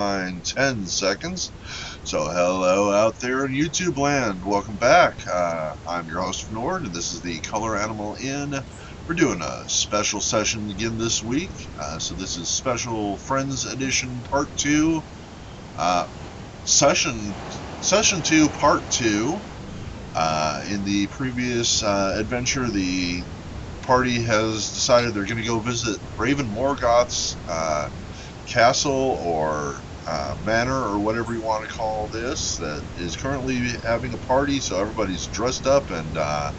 10 seconds. So, hello out there in YouTube land. Welcome back. I'm your host, Nord, and this is the Color Animal Inn. We're doing a special session again this week. So, this is Special Friends Edition Part 2. Session 2, Part 2. In the previous adventure, the party has decided they're going to go visit Raven Morgoth's castle or manor or whatever you want to call this, that is currently having a party. So everybody's dressed up and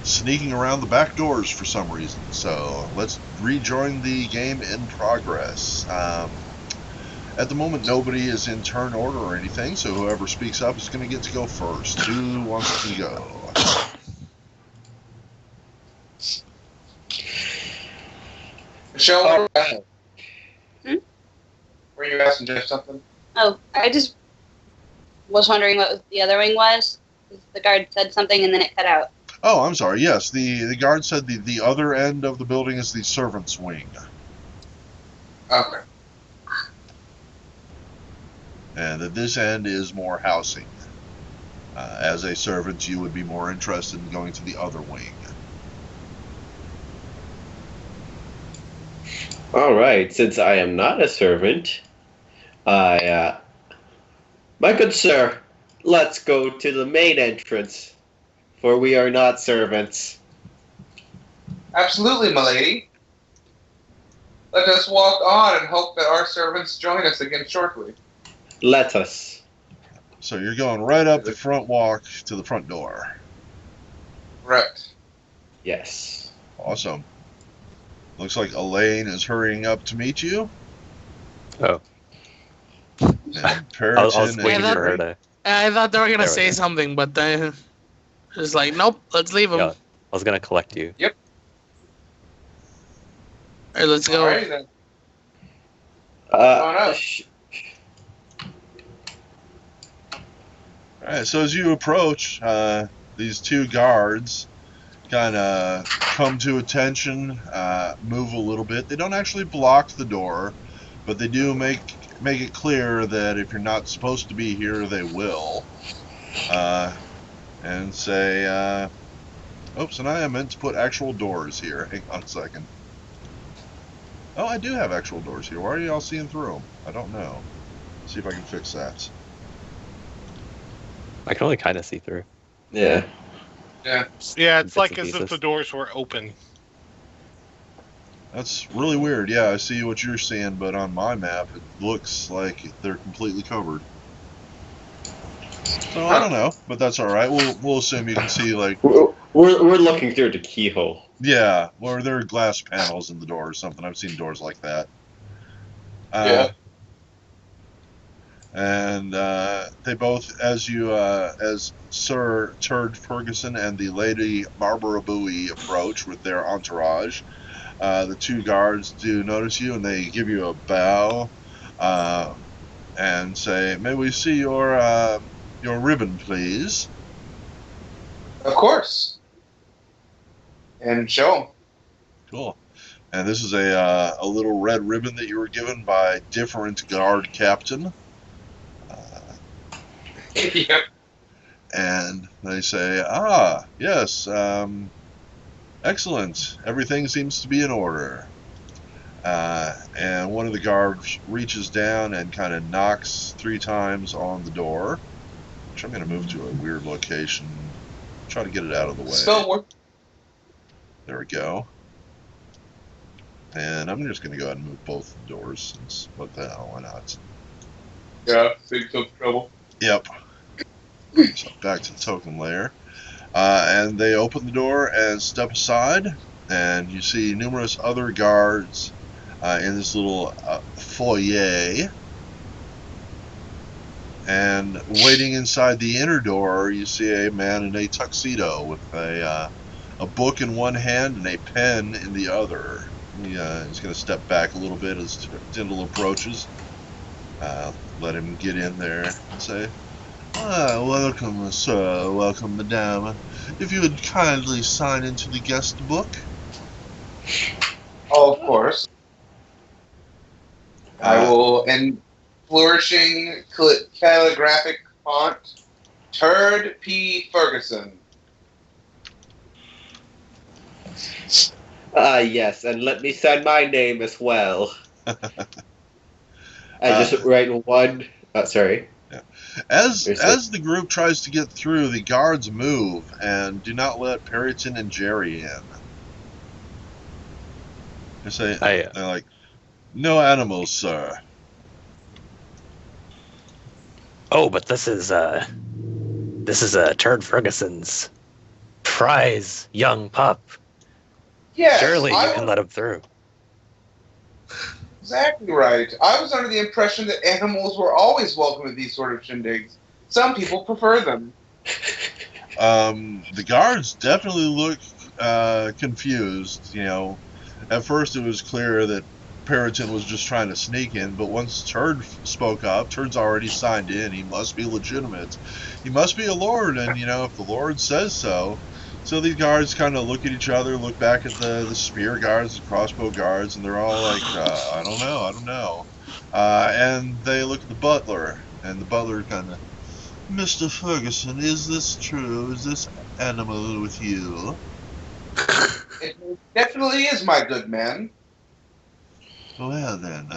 sneaking around the back doors for some reason. So let's rejoin the game in progress. At the moment, nobody is in turn order or anything, so whoever speaks up is going to get to go first. Who wants to go? Michelle, Were you asking Jeff something? Oh, I just was wondering what the other wing was. The guard said something and then it cut out. Oh, I'm sorry. Yes, the guard said the other end of the building is the servants' wing. Okay. And that this end is more housing. As a servant, you would be more interested in going to the other wing. Alright, since I am not a servant, my good sir, let's go to the main entrance, for we are not servants. Absolutely, my lady. Let us walk on and hope that our servants join us again shortly. Let us. So you're going right up the front walk to the front door. Correct. Yes. Awesome. Looks like Elaine is hurrying up to meet you. Oh. And I was Periton waiting and for her to. I thought they were gonna There we say go. something, but then it's like, nope, let's leave them. Yeah, I was gonna collect you. All right, let's go. Alrighty then. on up. Alright, so as you approach, these two guards kind of come to attention, move a little bit. They don't actually block the door, but they do make it clear that if you're not supposed to be here, they will. And say, oops, and I meant to put actual doors here. Hang on a second. Oh, I do have actual doors here. Why are y'all seeing through them? I don't know. Let's see if I can fix that. I can only kind of see through. Yeah. Yeah, it's Bits like and as if pieces. the doors were open. That's really weird. Yeah, I see what you're seeing, but on my map, it looks like they're completely covered. So I don't know, but that's all right. We'll assume you can see, like, We're looking through the keyhole. yeah, or there are glass panels in the door or something. I've seen doors like that. Yeah. And they both, as Sir Turd Ferguson and the Lady Barbara Bowie approach with their entourage, the two guards do notice you, and they give you a bow, and say, "May we see your ribbon, please?" Of course. And show 'em. Cool. And this is a little red ribbon that you were given by different guard captain. Yep. And they say, yes, excellent. Everything seems to be in order. And one of the guards reaches down and kind of knocks 3 times on the door, which I'm going to move to a weird location. Try to get it out of the way. Still work. There we go. And I'm just going to go ahead and move both doors, since what the hell, why not? Yeah, save some trouble. Yep. So back to the token layer. And they open the door and step aside, and you see numerous other guards in this little foyer. And waiting inside the inner door, you see a man in a tuxedo with a book in one hand and a pen in the other. He's going to step back a little bit as Tyndall approaches. Let him get in there and say, welcome, sir. Welcome, madame. If you would kindly sign into the guest book. Oh, of course. I will, and flourishing calligraphic font. Turd P. Ferguson. Yes, and let me sign my name as well. I just write one. Sorry. As the group tries to get through, the guards move and do not let Perryton and Jerry in. They're like, "No animals, sir." Oh, but this is Turd Ferguson's prize young pup. Yes, Surely you can let him through. Exactly right. I was under the impression that animals were always welcome at these sort of shindigs. Some people prefer them. The guards definitely look confused. At first it was clear that Perryton was just trying to sneak in, but once Turd spoke up, Turd's already signed in. He must be legitimate. He must be a lord, and if the lord says so. So these guards kind of look at each other, look back at the spear guards, the crossbow guards, and they're all like, I don't know. And they look at the butler, and the butler kind of, Mr. Ferguson, is this true? Is this animal with you? It definitely is, my good man. Well then,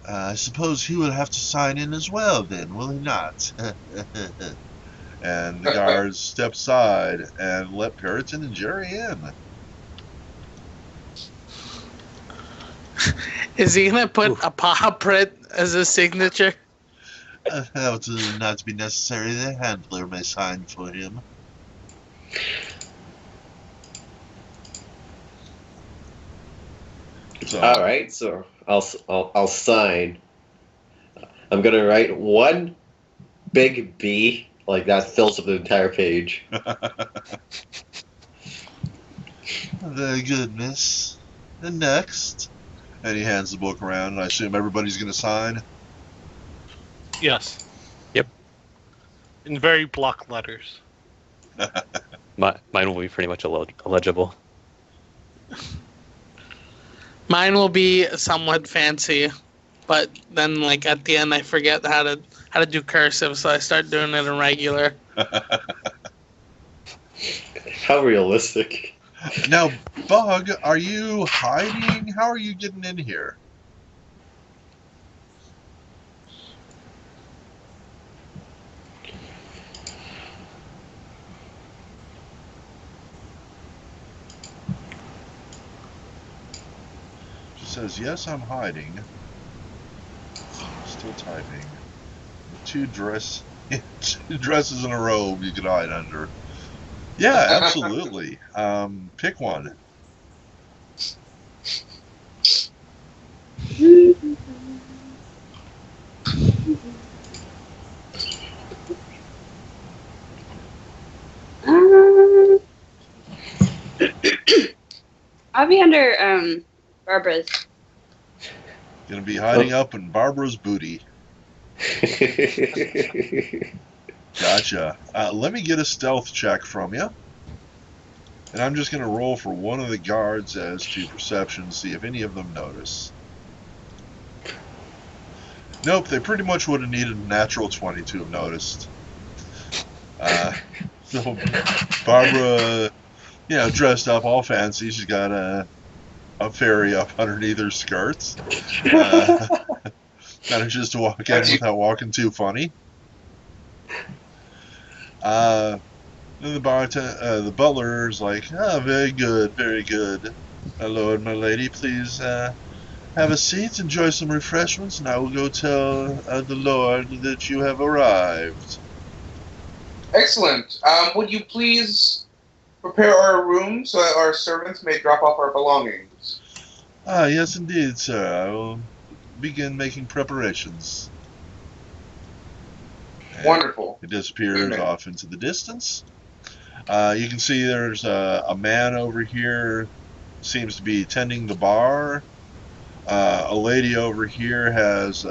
I suppose he will have to sign in as well then, will he not? And the guards step aside and let Perryton and Jerry in. Is he gonna put a paw print as his signature? That will not be necessary. The handler may sign for him. So, All right, so I'll sign. I'm gonna write one big B, like that fills up the entire page. Very good, miss. And next. And he hands the book around, and I assume everybody's going to sign. Yes. Yep. In very block letters. Mine will be pretty much illegible. Mine will be somewhat fancy, but then like at the end I forget how to do cursive, so I start doing it in regular. How realistic. Now, Bug, are you hiding? How are you getting in here? She says, yes, I'm hiding. Still typing. Two dresses in a robe you could hide under. Yeah, absolutely. Pick one. I'll be under Barbara's. Gonna be hiding up in Barbara's booty. Gotcha. Let me get a stealth check from you. And I'm just going to roll for one of the guards as to perception, see if any of them notice. Nope, they pretty much would have needed a natural 20 to have noticed. So Barbara, dressed up all fancy. She's got a fairy up underneath her skirts. Manages to walk in without walking too funny. Then the butler's like, very good, very good. My lord, my lady, please have a seat, enjoy some refreshments, and I will go tell the lord that you have arrived. Excellent. Would you please prepare our room so that our servants may drop off our belongings? Yes, indeed, sir. I will begin making preparations. And Wonderful. it disappears off into the distance. You can see there's a man over here, seems to be tending the bar. A lady over here has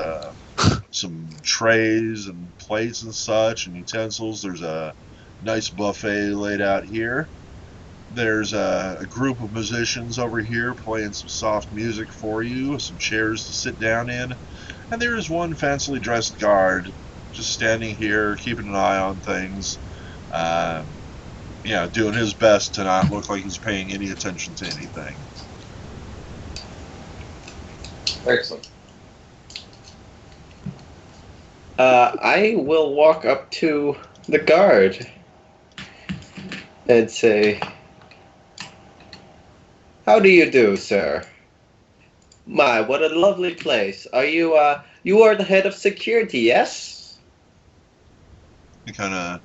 some trays and plates and such and utensils. There's a nice buffet laid out here. There's a group of musicians over here playing some soft music for you, some chairs to sit down in. And there is one fancily dressed guard just standing here, keeping an eye on things. Doing his best to not look like he's paying any attention to anything. Excellent. I will walk up to the guard and say, "How do you do, sir? My, what a lovely place. Are you, you are the head of security, yes?" He kind of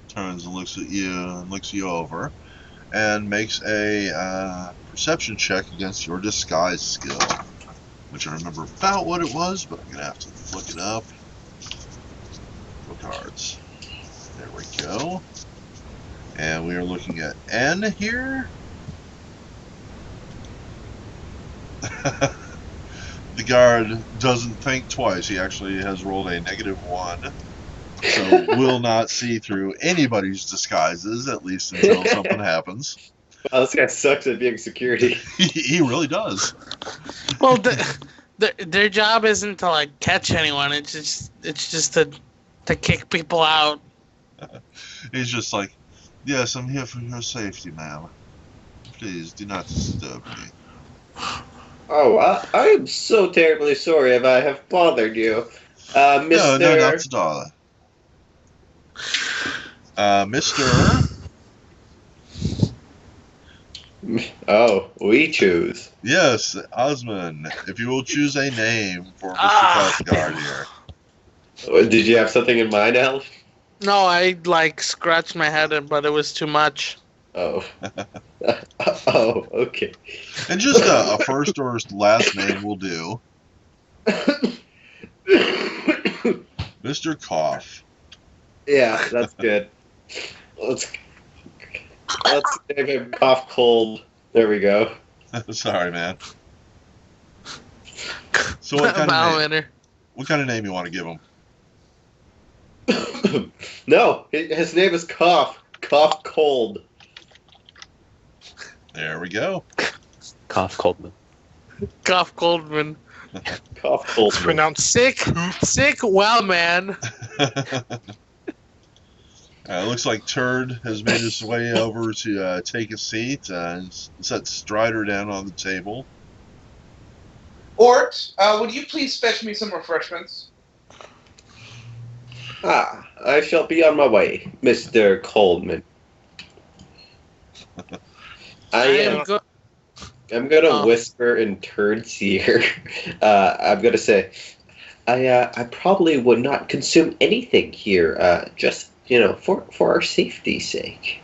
turns and looks at you and looks you over and makes a perception check against your disguise skill, which I remember about what it was, but I'm going to have to look it up. Cards. There we go. And we are looking at N here. The guard doesn't think twice. He actually has rolled a -1. So will not see through anybody's disguises, at least until something happens. Wow, this guy sucks at being security. He really does. Well, their job isn't to like catch anyone. It's just to kick people out. He's just like, yes, I'm here for your safety, ma'am. Please do not disturb me. Oh, I am so terribly sorry if I have bothered you. Mr. No, not at all. Mr. Oh, we choose. Yes, Osman. If you will choose a name for Mr. Cathcart here. Did you have something in mind, Al? No, I like scratched my head, but it was too much. Oh. Oh, okay. And just a first or last name will do. Mr. Cough. Yeah, that's good. Let's name him Cough Cold. There we go. Sorry, man. So what kind of name you want to give him? No, his name is Cough. Cough Cold. There we go. Cough Coldman. Cough Goldman. Cough Cold. It's pronounced Sick. Well, man. Looks like Turd has made his way over to take a seat and set Strider down on the table. Ort, would you please fetch me some refreshments? I shall be on my way, Mr. Coldman. I'm gonna whisper in Turd's ear. I'm gonna say, I probably would not consume anything here, just for our safety's sake.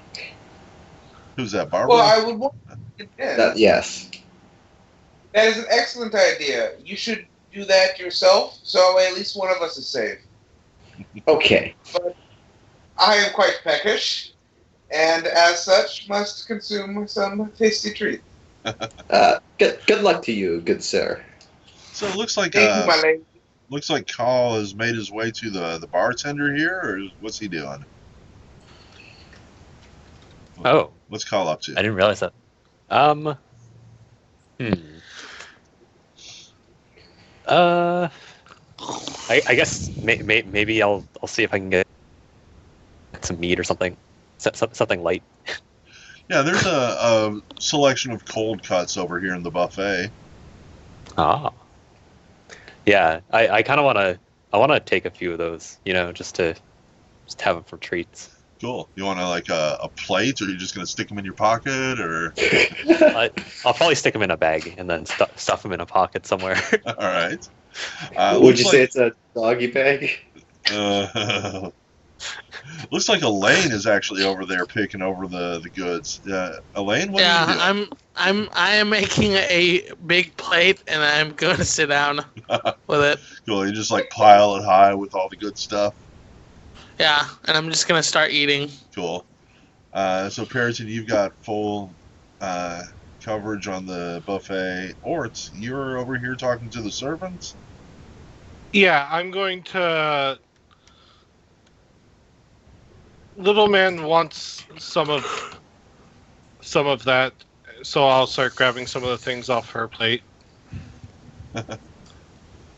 Who's that, Barbara? Well, I would want to begin. Yes. That is an excellent idea. You should do that yourself, so at least one of us is safe. Okay. But I am quite peckish, and as such must consume some tasty treat. Good luck to you, good sir. So it looks like Thank you, my lady. looks like Carl has made his way to the bartender here, or what's he doing? Oh, What's Carl up to? I didn't realize that. I guess maybe I'll see if I can get some meat or something, something light. Yeah, there's a selection of cold cuts over here in the buffet. Ah, yeah. I kind of want to take a few of those, just to have them for treats. Cool. You want to like a plate, or are you just gonna stick them in your pocket, or? I'll probably stick them in a bag and then stuff them in a pocket somewhere. All right. Would you say it's a doggy bag? Looks like Elaine is actually over there picking over the goods. Elaine, what are you doing? I am making a big plate, and I'm going to sit down with it. Cool. You just like pile it high with all the good stuff. Yeah, and I'm just going to start eating. Cool. So Perrington, you've got full coverage on the buffet. Ort, you're over here talking to the servants? Yeah, I'm going to. Little man wants some of that, so I'll start grabbing some of the things off her plate.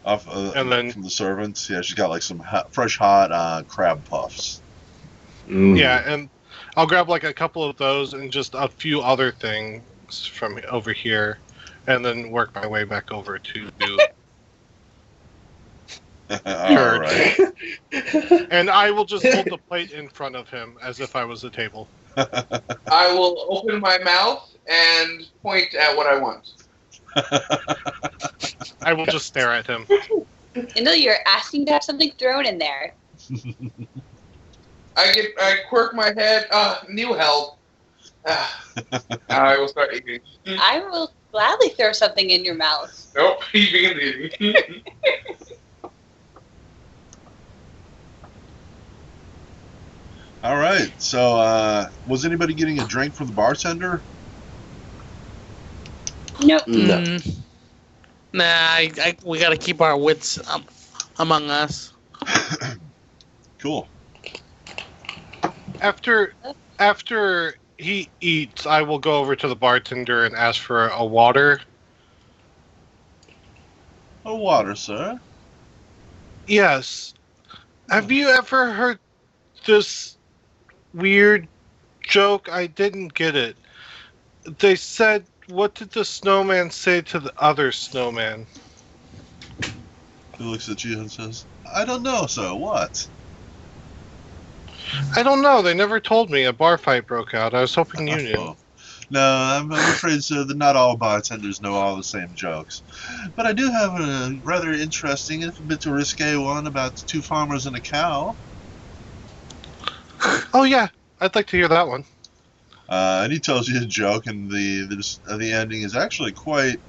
Off And then- from the servants. Yeah, she's got like some fresh hot crab puffs. Yeah, and I'll grab like a couple of those and just a few other things from over here, and then work my way back over to All right. and I will just hold the plate in front of him as if I was a table. I will open my mouth and point at what I want. I will just stare at him. Kendall, you're asking to have something thrown in there. I quirk my head. New help. I will start eating. I will gladly throw something in your mouth. Nope, he begins eating. All right. So, was anybody getting a drink from the bartender? Nope. No. Nah, we gotta keep our wits among us. Cool. After he eats, I will go over to the bartender and ask for a water. A water, sir. Yes. Have you ever heard this weird joke? I didn't get it. They said, what did the snowman say to the other snowman? He looks at you and says, "I don't know, sir. What?" I don't know. They never told me. A bar fight broke out. I was hoping you knew. Oh. No, I'm afraid, sir, that not all bartenders know all the same jokes. But I do have a rather interesting, and a bit risque one about two farmers and a cow. Oh, yeah. I'd like to hear that one. And he tells you a joke, and the ending is actually quite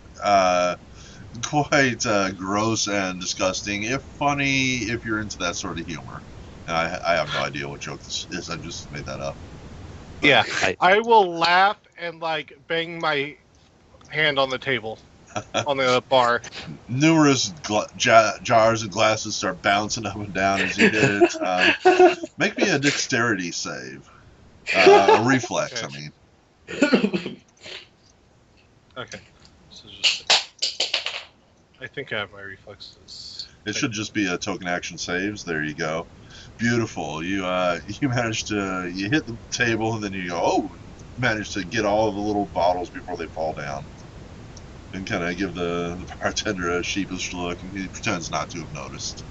gross and disgusting, if funny, if you're into that sort of humor. And I have no idea what joke this is. I just made that up. Yeah. I- I will laugh and, like, bang my hand on the table, on the bar. Numerous jars and glasses start bouncing up and down as you hit it. Make me a dexterity save. A reflex, I mean. Okay. So just, I think I have my reflexes. It should just be a token action saves. There you go. Beautiful. You managed to hit the table and then you go, managed to get all of the little bottles before they fall down. And kind of give the bartender a sheepish look, and he pretends not to have noticed.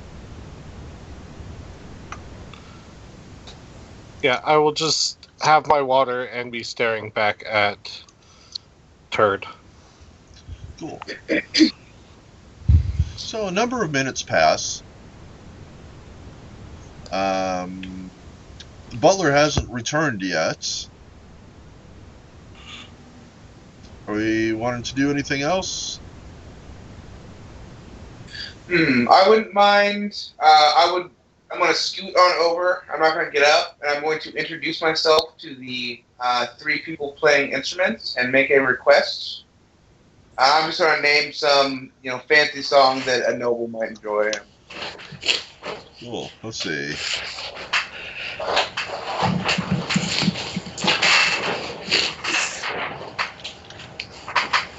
Yeah, I will just have my water and be staring back at Turd. Cool. So a number of minutes pass. The butler hasn't returned yet. Are we wanting to do anything else? I wouldn't mind. I'm going to scoot on over. I'm not going to get up, and I'm going to introduce myself to the 3 people playing instruments and make a request. I'm just going to name some, fancy song that a noble might enjoy. Cool. Let's see.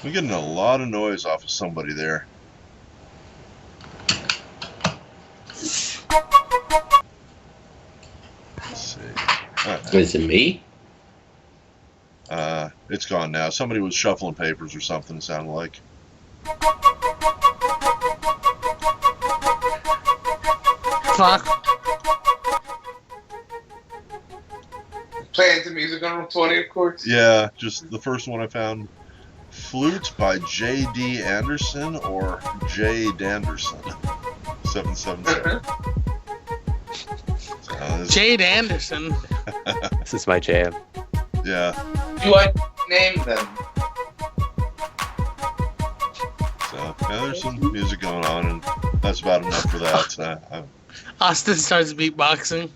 We're getting a lot of noise off of somebody there. Let's see. Is it me? It's gone now. Somebody was shuffling papers or something, it sounded like. Fuck. Playing some music on Roll 20, of course. Yeah, just the first one I found. Flute by J.D. Anderson or J. Danderson. 777. Jade Anderson. This is my jam. Yeah. Do I name them? So, yeah, there's some music going on, and that's about enough for that. Austin starts beatboxing.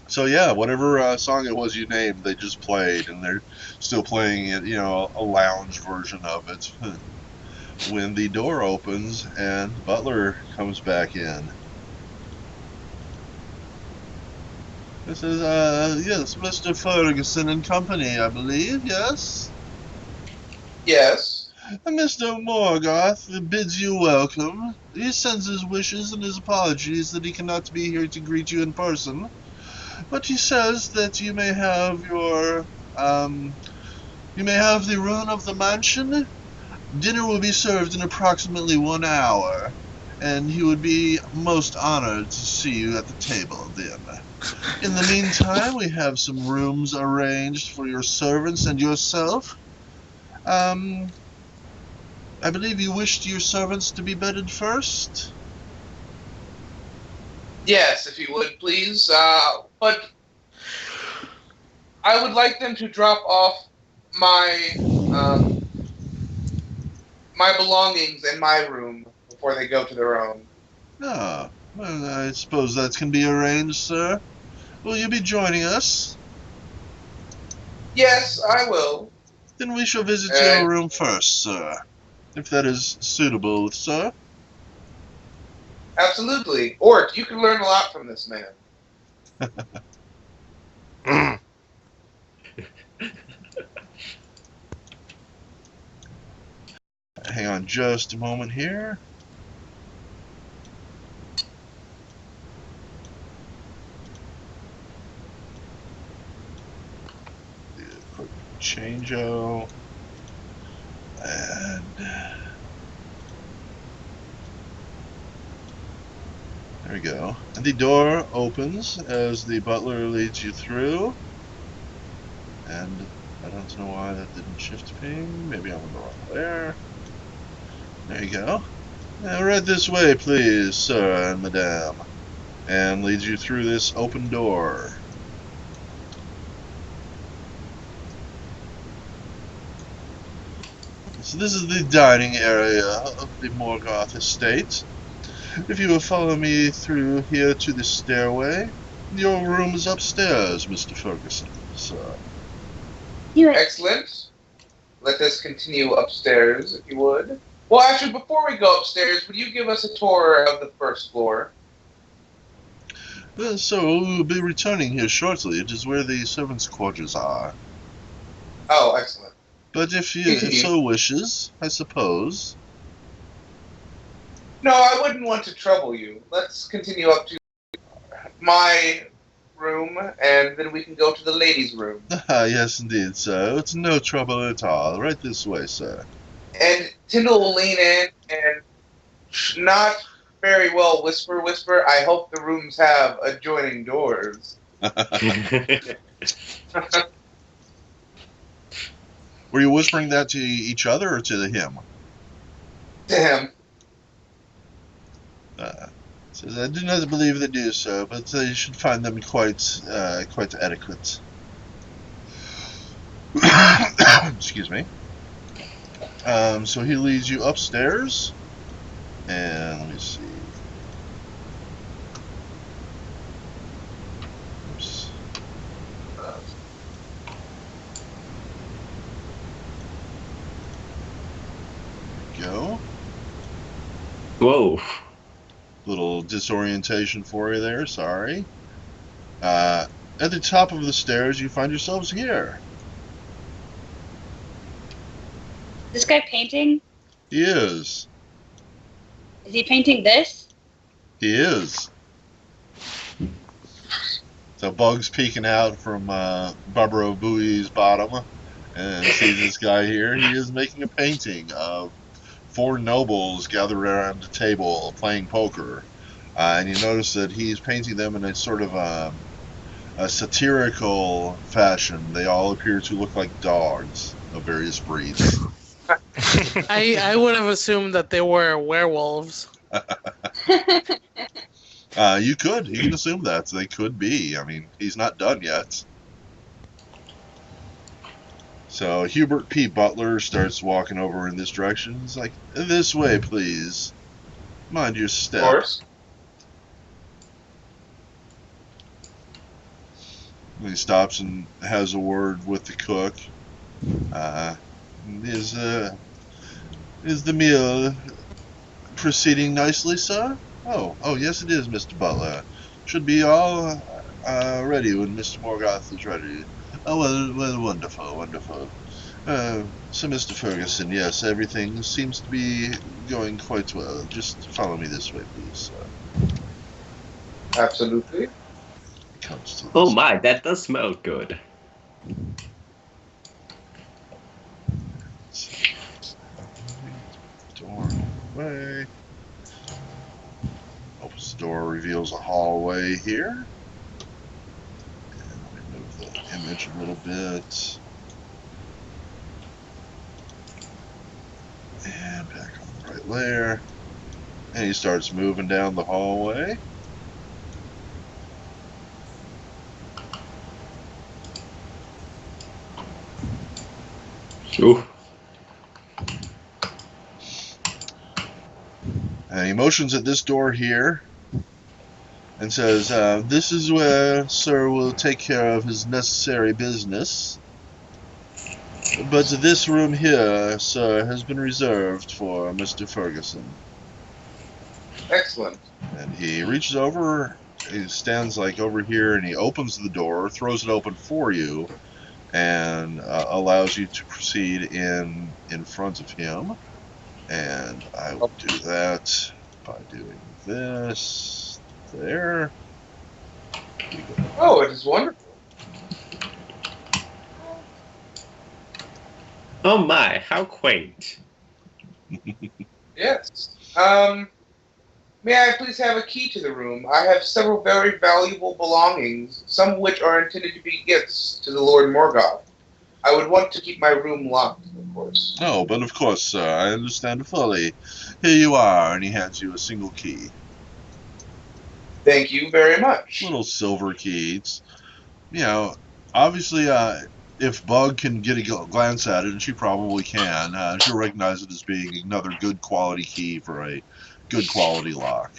So yeah, whatever song it was you named, they just played, and they're still playing it, a lounge version of it. When the door opens and Butler comes back in. This is, yes, Mr. Ferguson and company, I believe, yes? Yes. Mr. Morgoth bids you welcome. He sends his wishes and his apologies that he cannot be here to greet you in person, but he says that you may have the run of the mansion. Dinner will be served in approximately 1 hour, and he would be most honored to see you at the table then. In the meantime, we have some rooms arranged for your servants and yourself. I believe you wished your servants to be bedded first? Yes, if you would, please. But I would like them to drop off my my belongings in my room before they go to their own. Ah, well, I suppose that can be arranged, sir. Will you be joining us? Yes, I will. Then we shall visit your And room first, sir, if that is suitable, sir. absolutely. Ort, you can learn a lot from this man. Hang on just a moment here. Do a quick change-o. And there we go. And the door opens as the butler leads you through. And I don't know why that didn't shift ping. Maybe I'm on the wrong layer. There you go. Now, right this way, please, sir and madame. And leads you through this open door. So this is the dining area of the Morgoth estate. If you will follow me through here to the stairway, your room is upstairs, Mr. Ferguson, sir. Do it. Excellent. Let us continue upstairs, if you would. Well, actually, before we go upstairs, would you give us a tour of the first floor? So we'll be returning here shortly. It is where the servants' quarters are. Oh, excellent. But if Continue. so wishes, I suppose. No, I wouldn't want to trouble you. Let's continue up to my room, and then we can go to the ladies' room. Ah, yes, indeed, sir. It's no trouble at all. Right this way, sir. And Tyndall will lean in and not very well whisper. I hope the rooms have adjoining doors. Were you whispering that to each other or to him? Damn. Says, I do not believe they do so, but you should find them quite adequate. Excuse me. So he leads you upstairs, and let me see. Oops. Go. Whoa. Little disorientation for you there, sorry. At the top of the stairs, you find yourselves here. This guy painting? He is. Is he painting this? He is. So Bug's peeking out from Barbara Bowie's bottom and sees this guy here. He is making a painting of 4 nobles gathered around a table playing poker. And you notice that he's painting them in a sort of a satirical fashion. They all appear to look like dogs of various breeds. I would have assumed that they were werewolves. You can assume that. They could be. I mean, he's not done yet. So Hubert P. Butler starts walking over in this direction. He's like, this way, please. Mind your Of step. course. He stops and has a word with the cook. Is the meal proceeding nicely, sir? Oh, yes, it is, Mr. Butler. Should be all ready when Mr. Morgoth is ready. Oh, well, wonderful. So, Mr. Ferguson, yes, everything seems to be going quite well. Just follow me this way, please. Absolutely. Comes to Oh this my, that does smell good. door away. Opens the door, reveals a hallway here. And let me move the image a little bit. And back on the right layer. And he starts moving down the hallway. Ooh. And he motions at this door here and says, this is where Sir will take care of his necessary business. But this room here, sir, has been reserved for Mr. Ferguson. Excellent. And he reaches over, he stands like over here, and he opens the door, throws it open for you, and allows you to proceed in front of him. And I will do that by doing this there. Oh, it is wonderful. Oh my, how quaint. Yes. May I please have a key to the room? I have several very valuable belongings, some of which are intended to be gifts to the Lord Morgoth. I would want to keep my room locked, of course. Oh, but of course, sir, I understand fully. Here you are, and he hands you a single key. Thank you very much. Little silver key. It's, obviously, if Bug can get a glance at it, and she probably can, she'll recognize it as being another good quality key for a good quality lock.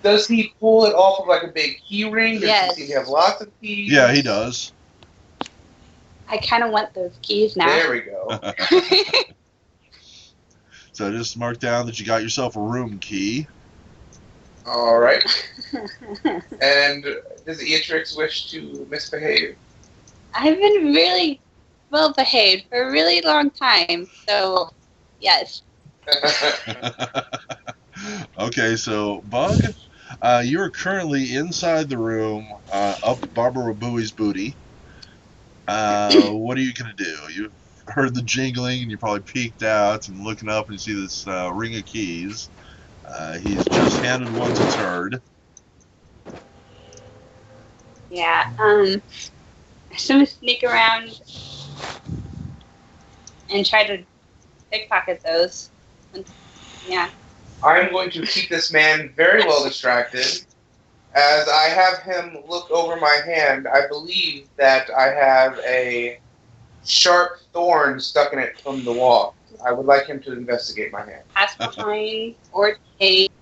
Does he pull it off of like a big key ring? Does Yes. he seem to have lots of keys? Yeah, he does. I kind of want those keys now. There we go. So just mark down that you got yourself a room key. All right. And does Eatrix wish to misbehave? I've been really well behaved for a really long time, so yes. Okay, so Bug, you are currently inside the room, up Barbara Bowie's booty. What are you gonna do? You've heard the jingling, and you're probably peeked out and looking up, and you see this ring of keys. He's just handed one to Turd. Yeah. I'm gonna sneak around and try to pickpocket those. Yeah. I'm going to keep this man very well distracted. As I have him look over my hand, I believe that I have a sharp thorn stuck in it from the wall. I would like him to investigate my hand. Pass behind or tape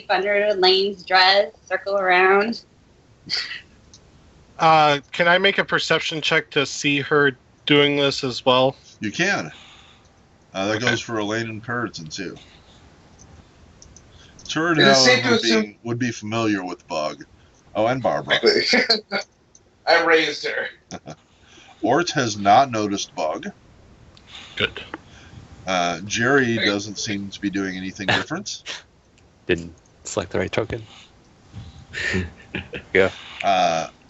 under Elaine's dress, circle around. Can I make a perception check to see her doing this as well? You can. That goes for Elaine and Puritan too. Turd, Is it safe to however, assume- would be familiar with Bug. Oh, and Barbara. I raised her. Ort has not noticed Bug. Good. Jerry doesn't seem to be doing anything different. Didn't select the right token. Yeah.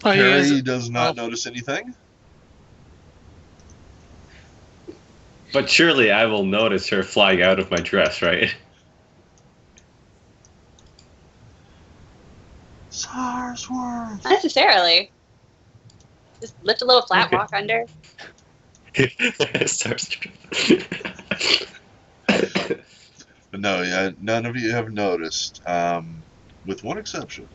Harry does not notice anything. But surely I will notice her flying out of my dress, right? Sarsworth. Not necessarily. Just lift a little flat Okay. walk under. But no, yeah, none of you have noticed, with one exception.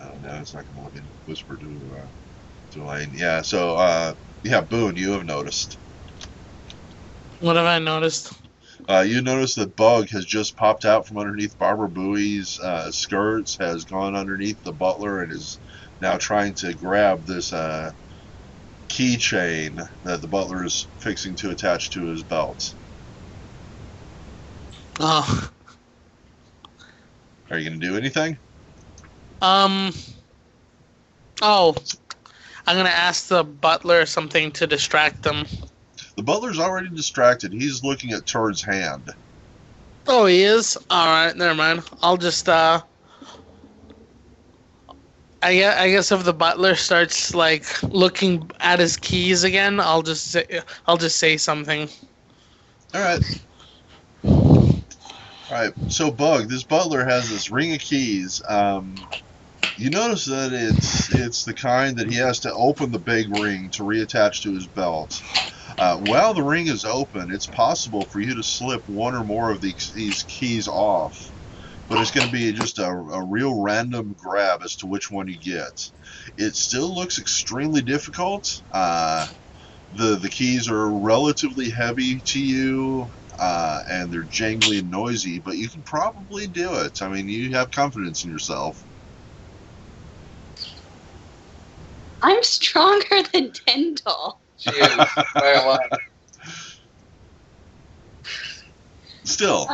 Oh no, it's not going to let me whisper to Elaine. Yeah, so Boone, you have noticed. What have I noticed? You notice that Bug has just popped out from underneath Barbara Bowie's skirts, has gone underneath the butler, and is now trying to grab this keychain that the butler is fixing to attach to his belt. Oh. Are you going to do anything? Oh. I'm gonna ask the butler something to distract them. The butler's already distracted. He's looking at Turd's hand. Oh, he is. All right, never mind. I'll just I guess if the butler starts like looking at his keys again, I'll just say something. All right. So, Bug, this butler has this ring of keys. You notice that it's the kind that he has to open the big ring to reattach to his belt. While the ring is open, it's possible for you to slip one or more of these keys off, but it's going to be just a real random grab as to which one you get. It still looks extremely difficult. The keys are relatively heavy to you, and they're jangly and noisy, but you can probably do it. I mean, you have confidence in yourself. I'm stronger than Tyndall. She is by a lot. Still.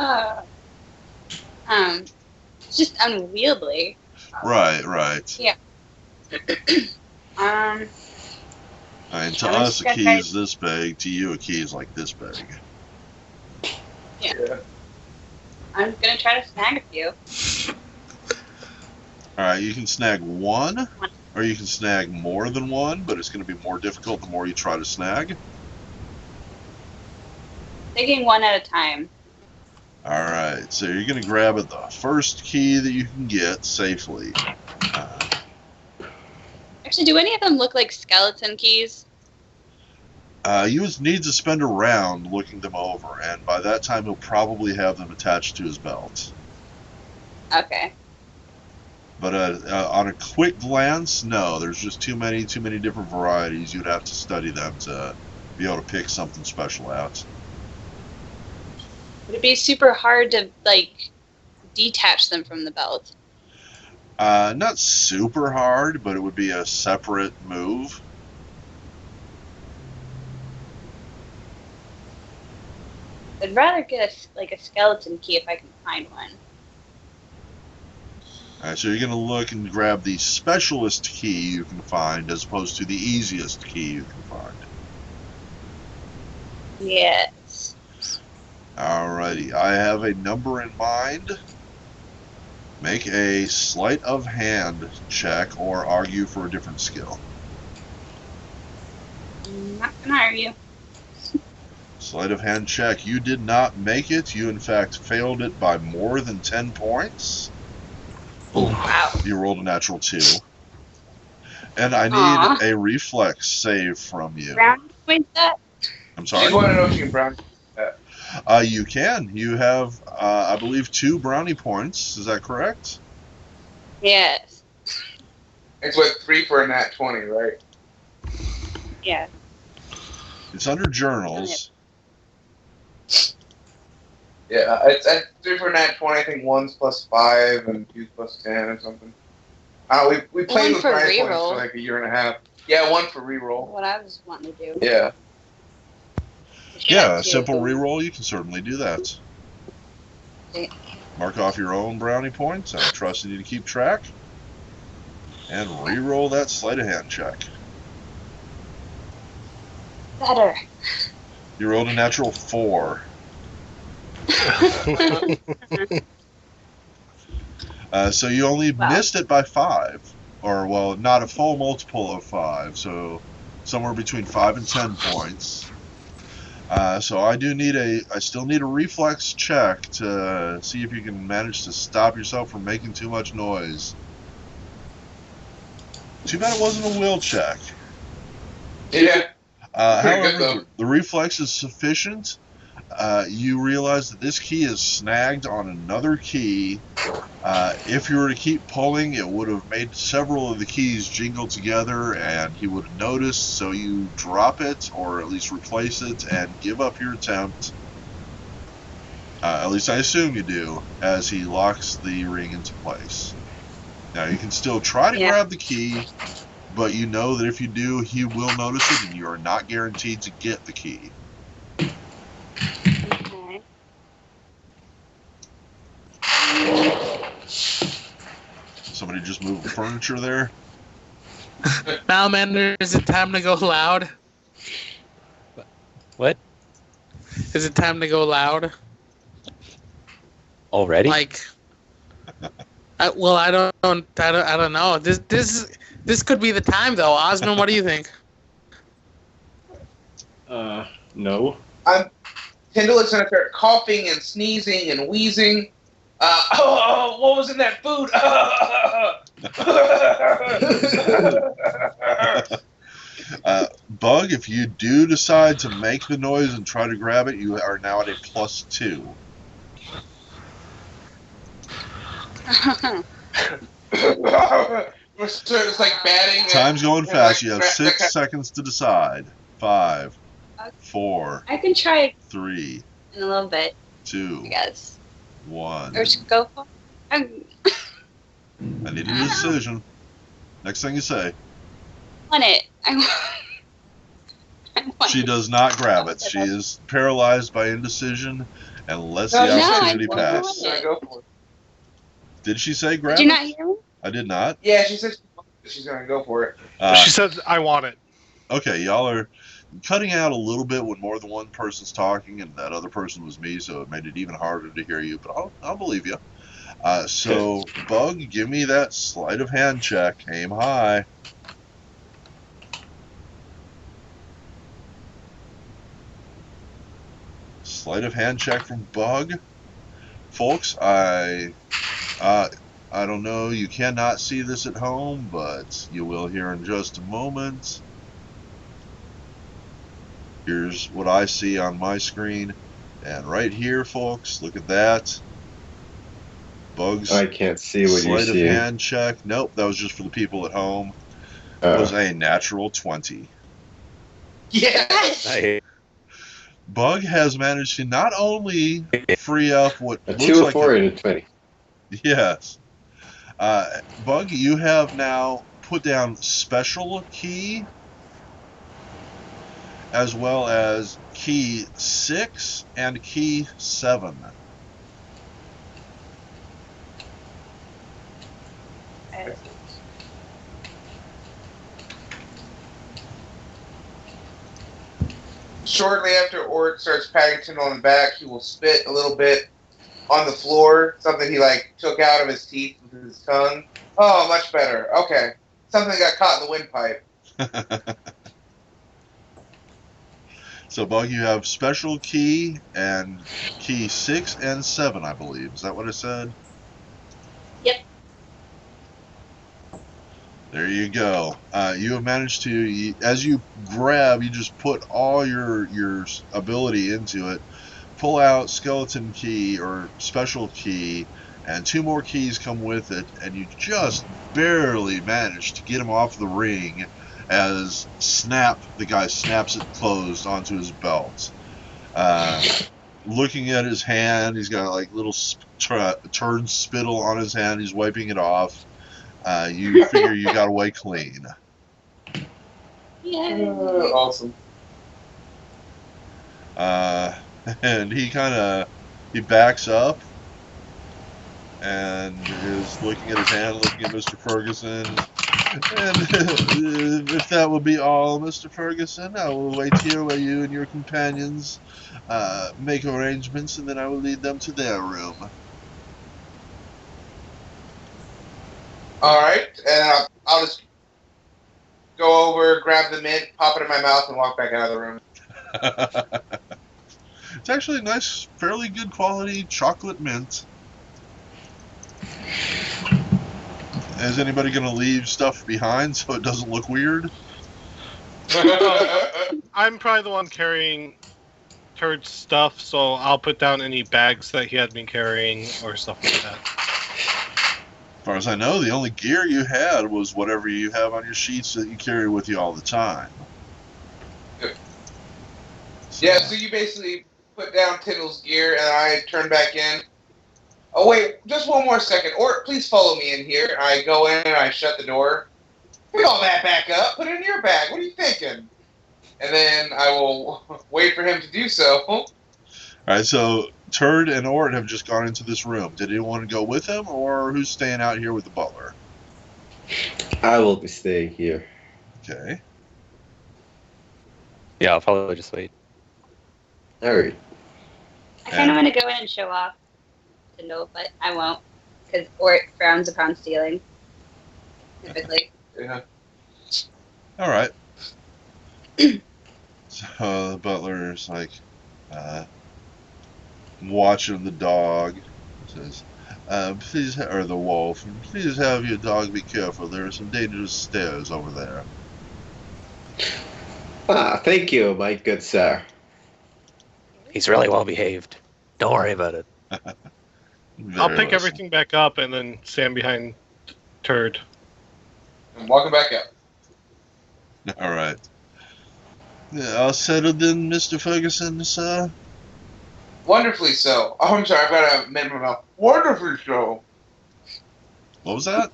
It's just unwieldy. Right. Yeah. And to I'm us, just a gonna key try- is this big. To you, a key is like this big. Yeah. I'm gonna try to snag a few. All right, you can snag one, or you can snag more than one, but it's going to be more difficult the more you try to snag. Taking one at a time. All right, so you're going to grab at the first key that you can get safely. Actually, do any of them look like skeleton keys? You would need to spend a round looking them over, and by that time he'll probably have them attached to his belt. Okay. But on a quick glance, no. There's just too many different varieties. You'd have to study them to be able to pick something special out. Would it be super hard to like detach them from the belt? Not super hard, but it would be a separate move. I'd rather get a skeleton key if I can find one. Alright, so you're going to look and grab the specialist key you can find as opposed to the easiest key you can find. Yes. Alrighty, I have a number in mind. Make a sleight of hand check or argue for a different skill. I'm not gonna argue. Sleight of hand check. You did not make it. You, in fact, failed it by more than 10 points. Wow. You rolled a natural 2. And I need Aw. a reflex save from you. Brownie points that? I'm She's sorry? wanting to know if she can brown. You can. You have, I believe, 2 brownie points. Is that correct? Yes. It's what 3 for a nat 20, right? Yeah. It's under journals. Yeah, it's at 3 for a nat 20. I think 1's plus 5 and 2's plus 10 or something. We played One with for brownie points reroll. for like a year and a half. Yeah, 1 for reroll. What I was wanting to do. Yeah. Yeah, a Two. simple reroll, you can certainly do that. Okay. Mark off your own brownie points. I'm trusting you to keep track. And reroll that sleight of hand check. Better. You rolled a natural 4. So you only Wow. missed it by 5. Or, well, not a full multiple of 5. So somewhere between 5 and 10 points. So I still need a reflex check to see if you can manage to stop yourself from making too much noise. Too bad it wasn't a will check. Yeah. Pretty good, However, though. the reflex is sufficient. You realize that this key is snagged on another key. If you were to keep pulling, it would have made several of the keys jingle together, and he would have noticed, so you drop it, or at least replace it, and give up your attempt. At least I assume you do, as he locks the ring into place. Now, you can still try to grab the key, but you know that if you do, he will notice it, and you are not guaranteed to get the key. Okay. Somebody just moved furniture there. Malmander, is it time to go loud? What? Is it time to go loud? Already? Like, I don't know. This could be the time, though. Osmond, what do you think? No. Tyndall is going to start coughing and sneezing and wheezing. What was in that food? Bug, if you do decide to make the noise and try to grab it, you are now at a +2. It's like batting. Time's going fast. You have like 6 seconds to decide. 5, 4, I can try 3, in a little bit, 2, I guess. 1. Or just go for it. I need a decision. Next thing you say. I want it. I want She it. does not grab it. She is paralyzed by indecision and lets No, the she said opportunity she wants pass. it. She's gonna go for it. Did she say grab Did you it? not hear me? I did not. Yeah, she said she's gonna go for it. She said, "I want it." Okay, y'all are cutting out a little bit when more than one person's talking, and that other person was me, so it made it even harder to hear you, but I'll believe you. So, Bug, give me that sleight of hand check. Aim high. Sleight of hand check from Bug. Folks, I don't know, you cannot see this at home, but you will here in just a moment. Here's what I see on my screen. And right here, folks, look at that. Bugs. I can't see what you're Sleight of seeing. hand check. Nope, that was just for the people at home. It was a natural 20. Yes. I, Bug has managed to not only free up what A looks 2, a like 4, and a 20. yes. Bug, you have now put down special key as well as key 6 and key 7. Shortly after Ort starts patting Tyndall on the back, he will spit a little bit on the floor, something he like took out of his teeth with his tongue. Oh, much better. Okay. Something got caught in the windpipe. So, Bug, you have special key and key 6 and 7, I believe. Is that what I said? Yep. There you go. You have managed to, as you grab, you just put all your ability into it. Pull out skeleton key or special key, and 2 more keys come with it, and you just barely manage to get him off the ring as the guy snaps it closed onto his belt. Looking at his hand, he's got like little turned spittle on his hand. He's wiping it off. You figure you got away clean. Yay. Awesome. And he backs up and is looking at his hand, looking at Mr. Ferguson. And if that will be all, Mr. Ferguson, I will wait here while you and your companions make arrangements, and then I will lead them to their room. All right, and I'll just go over, grab the mint, pop it in my mouth, and walk back out of the room. It's actually a nice, fairly good quality chocolate mint. Is anybody going to leave stuff behind so it doesn't look weird? I'm probably the one carrying Turd's stuff, so I'll put down any bags that he had been carrying or stuff like that. As far as I know, the only gear you had was whatever you have on your sheets that you carry with you all the time. Yeah, so you basically put down Tyndall's gear, and I turn back in. Oh, wait, just one more second. Or please follow me in here. I go in and I shut the door. Put all that back up. Put it in your bag. What are you thinking? And then I will wait for him to do so. All right, so Turd and Ort have just gone into this room. Did anyone go with him, or who's staying out here with the butler? I will be staying here. Okay. Yeah, I'll probably just wait. All right. I kind of want to go in and show off Tyndall, but I won't, because or it frowns upon stealing. Typically. Yeah. All right. So the butler's like watching the dog. Says, "Please, or the wolf, please have your dog be careful. There are some dangerous stairs over there." Thank you, my good sir. He's really well behaved. Don't worry about it. I'll Very pick well, everything back up and then stand behind Turd. I'm walking back up. sir. All right. Yeah, all settled in, Mr. Ferguson, sir? Wonderfully so. Oh, I'm sorry. I've got a mint in my mouth. Wonderfully so. What was that?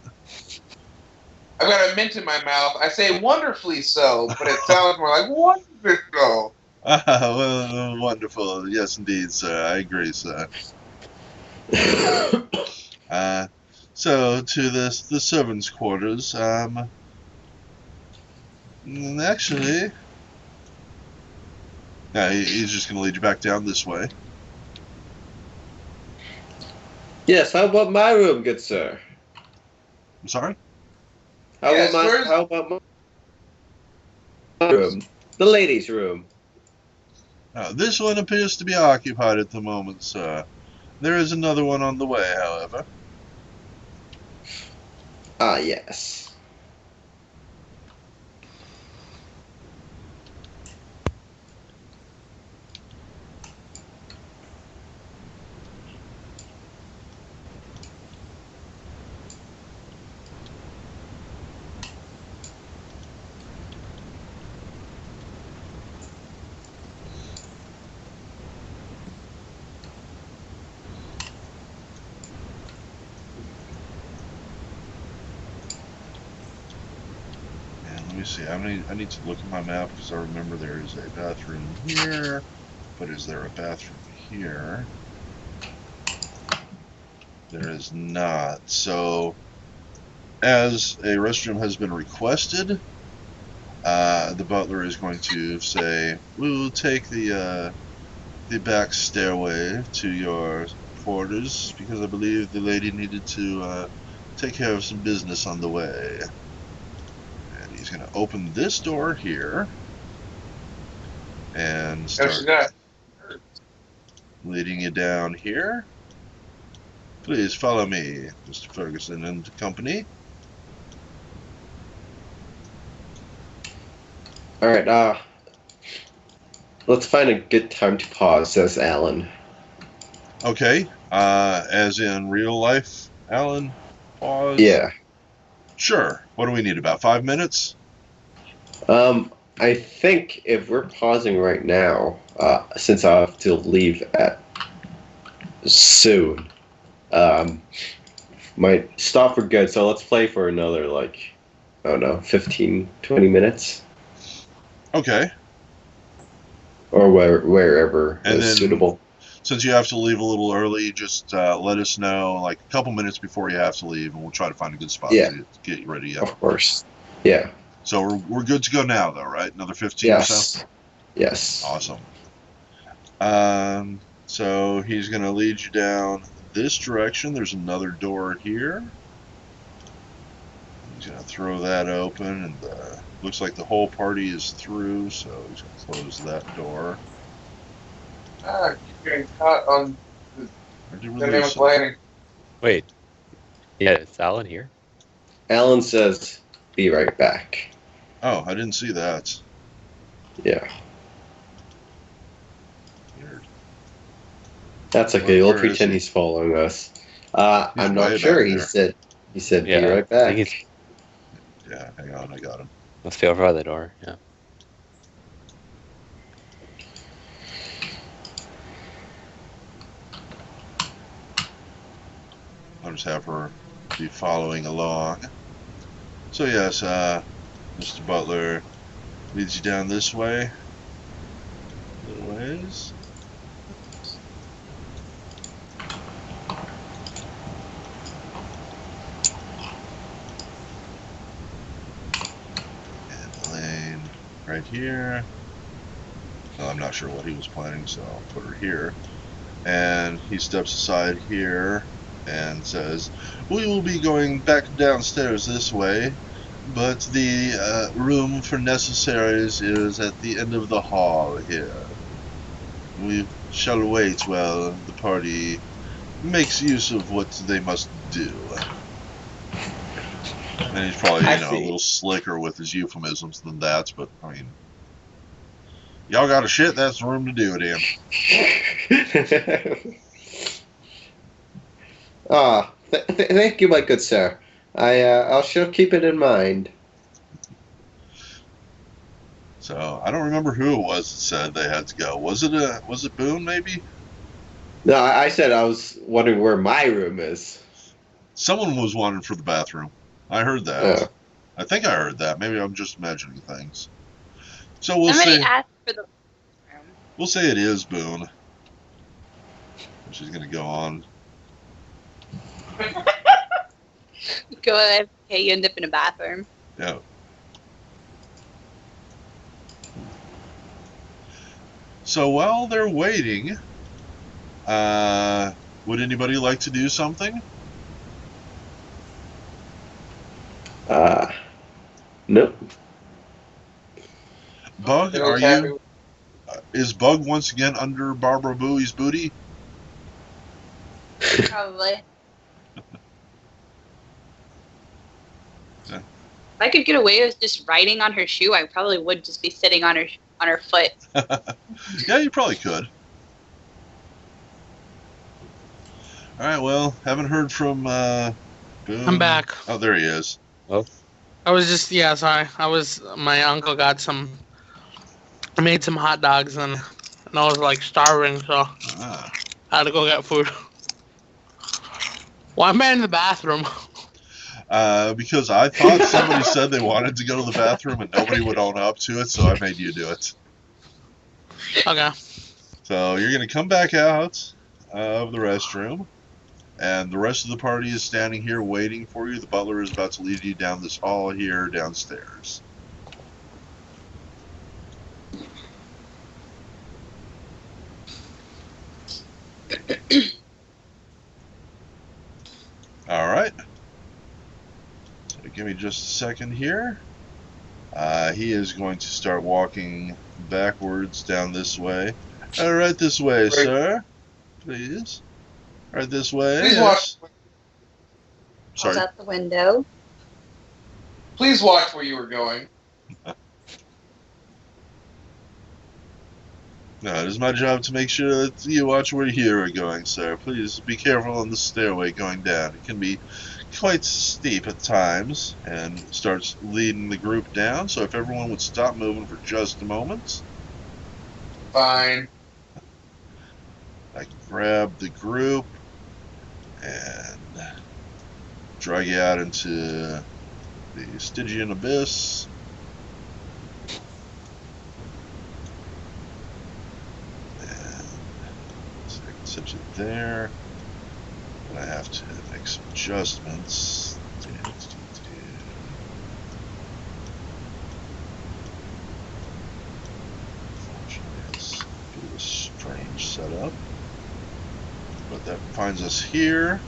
I've got a mint in my mouth. I say wonderfully so, but it sounds more like wonderfully so. Well, wonderful. Yes, indeed, sir. I agree, sir. So to the servants' quarters. Actually, yeah, he's just gonna lead you back down this way. Yes, how about my room, good sir? I'm sorry. Yes, where's- How about my room? The ladies' room. This one appears to be occupied at the moment, sir. There is another one on the way, however. Ah, yes. And let me see. I need to look at my map because I remember there is a bathroom here, but is there a bathroom here? There is not. So, as a restroom has been requested, the butler is going to say, "We will take the back stairway to your quarters because I believe the lady needed to take care of some business on the way." And he's going to open this door here and Oh, start she's got. leading you down here. Please follow me, Mr. Ferguson and company. All right. Let's find a good time to pause, says Alan. Okay, as in real life, Alan? Pause? Yeah. Sure. What do we need, about 5 minutes? I think if we're pausing right now, since I have to leave at soon, might stop for good. So let's play for another, like, I don't know, 15, 20 minutes? Okay. Or wherever And is then, suitable. since you have to leave a little early, just let us know, like, a couple minutes before you have to leave, and we'll try to find a good spot Yeah. to get you ready. Yeah. Of course. Yeah. So we're good to go now, though, right? Another 15 or so? Yes. Yes. Awesome. So he's going to lead you down this direction. There's another door here. He's going to throw that open, and looks like the whole party is through, so he's going to close that door. I keep getting caught on Or did we dynamic lose him? lighting. Wait. Yeah, is Alan here? Alan says, be right back. Oh, I didn't see that. Yeah. Weird. That's okay. We'll Where is pretend he? he's following us. He's I'm way not sure. back there. He said, be Yeah, right I think back. he's Yeah, hang on, I got him. must be over by the door. Yeah. I'll just have her be following along. So yes, Mr. Butler leads you down this way. A little ways. And right here. Well, I'm not sure what he was planning, so I'll put her here. And he steps aside here and says, "We will be going back downstairs this way, but the room for necessaries is at the end of the hall here. We shall wait while the party makes use of what they must do." And he's probably, I a see. little slicker with his euphemisms than that, but, I mean, y'all got a shit, that's the room to do it in. Thank you, my good sir. I shall keep it in mind. So, I don't remember who it was that said they had to go. Was it Boone, maybe? No, I said I was wondering where my room is. Someone was wanted for the bathroom. I heard that. I think I heard that. Maybe I'm just imagining things. So Somebody asked for the room. we'll say it is Boone. She's gonna go on. Go ahead. Okay, you end up in a bathroom. Yeah. So while they're waiting, would anybody like to do something? Nope. Bug, Fiddle's happy. is Bug once again under Barbara Booey's booty? Probably. Yeah. If I could get away with just riding on her shoe, I probably would just be sitting on her foot. Yeah, you probably could. Alright, well, haven't heard from Boone. I'm back. Oh, there he is. I was just sorry. My uncle got I made some hot dogs and I was like starving, so Ah. I had to go get food. Why am I in the bathroom? Because I thought somebody said they wanted to go to the bathroom and nobody would own up to it, so I made you do it. Okay. So you're going to come back out of the restroom, and the rest of the party is standing here waiting for you. The butler is about to lead you down this hall here downstairs. All right. So give me just a second here. He is going to start walking backwards down this way. Right this way, sir. Please. Right this way. Please Yes. watch. Sorry. Close out the window. Please watch where you were going. No, it is my job to make sure that you watch where you are going, sir. Please be careful on the stairway going down. It can be quite steep at times, and starts leading the group down. So if everyone would stop moving for just a moment. Fine. I can grab the group and drag you out into the Stygian Abyss. And so I can set you there. But I have to make some adjustments. Unfortunately, it's a bit of a strange setup. But that finds us here.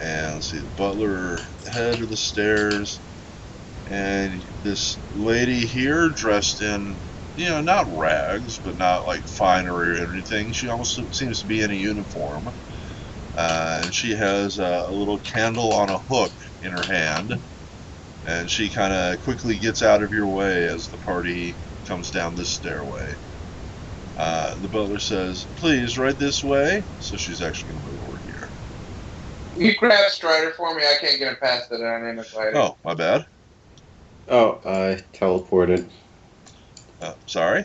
And let's see, the butler head of the stairs. And this lady here dressed in, not rags, but not like finery or anything. She almost seems to be in a uniform. And she has a little candle on a hook in her hand. And she kind of quickly gets out of your way as the party comes down this stairway. The butler says, "Please, right this way." So she's actually going to move over here. You grab Strider for me. I can't get him past the dynamic lighting. Oh, my bad. Oh, I teleported. Sorry.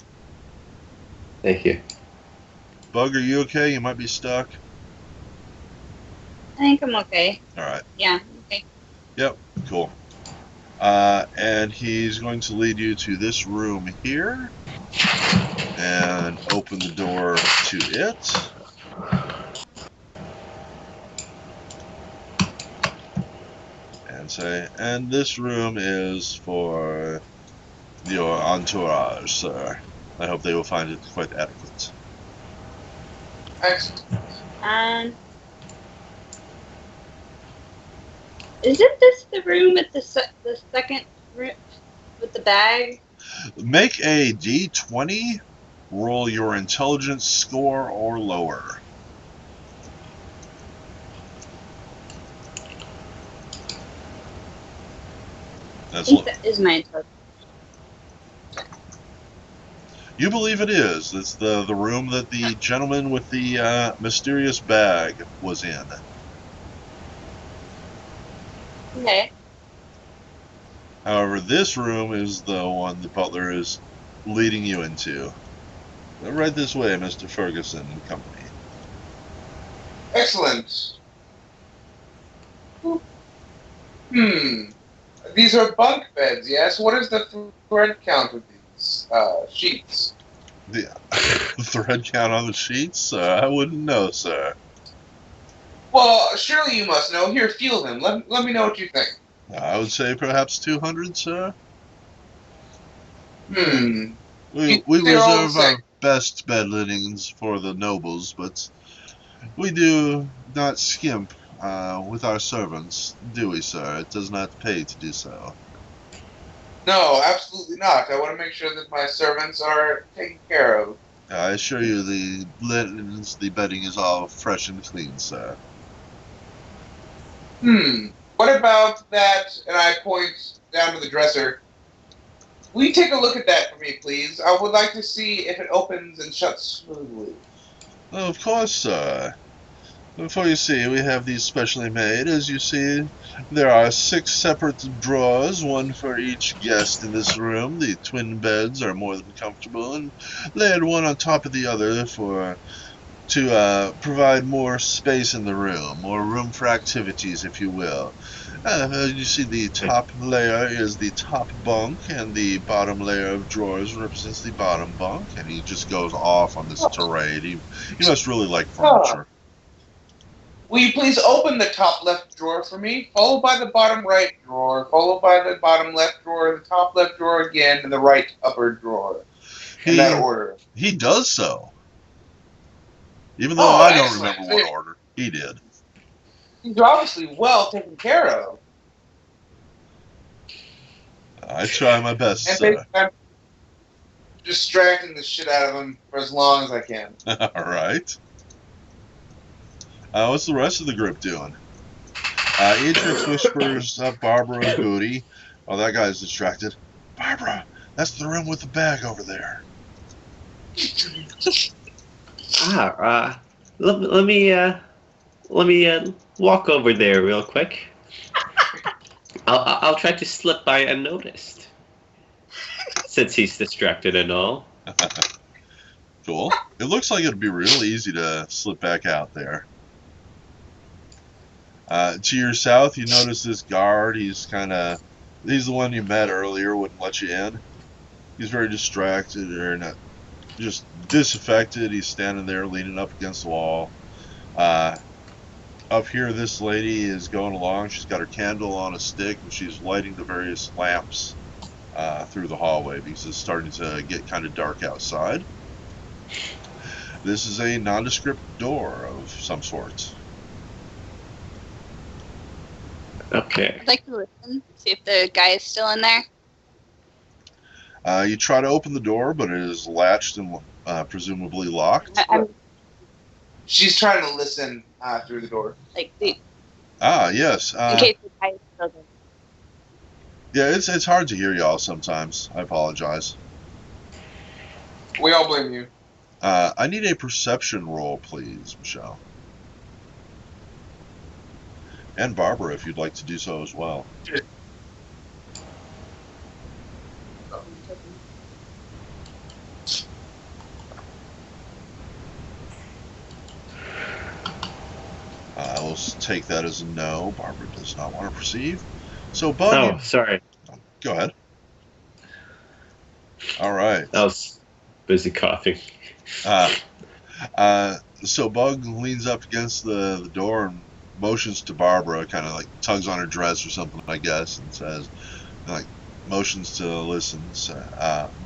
Thank you. Bug, are you okay? You might be stuck. I think I'm okay. All right. Yeah, okay. Yep, cool. And he's going to lead you to this room here and open the door to it. And say, and this room is for your entourage, sir. I hope they will find it quite adequate. Excellent. And isn't this the room with the second room with the bag? Make a D20. Roll your intelligence score or lower. I That's think that is my intelligence. You believe it is. It's the room that the gentleman with the mysterious bag was in. Okay. However, this room is the one the butler is leading you into. Right this way, Mr. Ferguson and company. Excellent. These are bunk beds, yes? What is the thread count of these sheets? The thread count on the sheets? I wouldn't know, sir. Well, surely you must know. Here, feel them. Let me know what you think. I would say perhaps 200, sir. Hmm. We They're all the reserve same. our best bed linens for the nobles, but we do not skimp with our servants, do we, sir? It does not pay to do so. No, absolutely not. I want to make sure that my servants are taken care of. I assure you the linens, the bedding is all fresh and clean, sir. What about that? And I point down to the dresser. Will you take a look at that for me, please? I would like to see if it opens and shuts smoothly. Oh, of course, sir. Before you see, we have these specially made. As you see, there are 6 separate drawers, one for each guest in this room. The twin beds are more than comfortable and layered one on top of the other to provide more space in the room, more room for activities, if you will. You see the top layer is the top bunk, and the bottom layer of drawers represents the bottom bunk, and he just goes off on this tirade. He must really like Huh. furniture. Will you please open the top left drawer for me, followed by the bottom right drawer, followed by the bottom left drawer, the top left drawer again, and the right upper drawer. In that order. He does so. Even though Oh, I don't excellent. remember what order, he did. He's obviously well taken care of. I try my best, And sir. I'm distracting the shit out of him for as long as I can. All right. What's the rest of the group doing? Atrix whispers up Barbara's booty while that guy's distracted. Barbara, that's the room with the bag over there. Let me walk over there real quick. I'll try to slip by unnoticed, since he's distracted and all. Cool. It looks like it'd be real easy to slip back out there. To your south, you notice this guard. He's the one you met earlier, wouldn't let you in. He's very distracted or not, just disaffected. He's standing there leaning up against the wall. Up here, this lady is going along. She's got her candle on a stick, and she's lighting the various lamps through the hallway because it's starting to get kind of dark outside. This is a nondescript door of some sort. Okay. I'd like to listen, see if the guy is still in there. You try to open the door, but it is latched and presumably locked. She's trying to listen through the door. Yes. In case the guy is still there. Yeah, it's hard to hear y'all sometimes. I apologize. We all blame you. I need a perception roll, please, Michelle. And Barbara, if you'd like to do so as well. I will take that as a no. Barbara does not want to perceive. So, Bug. Oh, sorry. Go ahead. All right. I was busy coughing. So Bug leans up against the door and motions to Barbara, kind of like tugs on her dress or something, I guess, and says, like, motions to listen.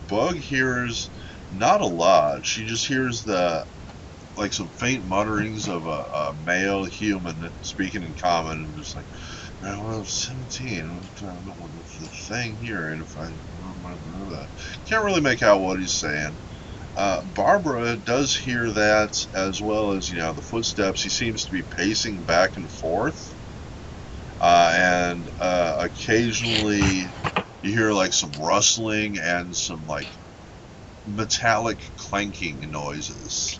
Bug hears not a lot. She just hears some faint mutterings of a male human speaking in common, and just like, well, I was 17. I don't know what the thing here, and if I can't really make out what he's saying. Barbara does hear that, as well as the footsteps. He seems to be pacing back and forth, and occasionally you hear like some rustling and some like metallic clanking noises.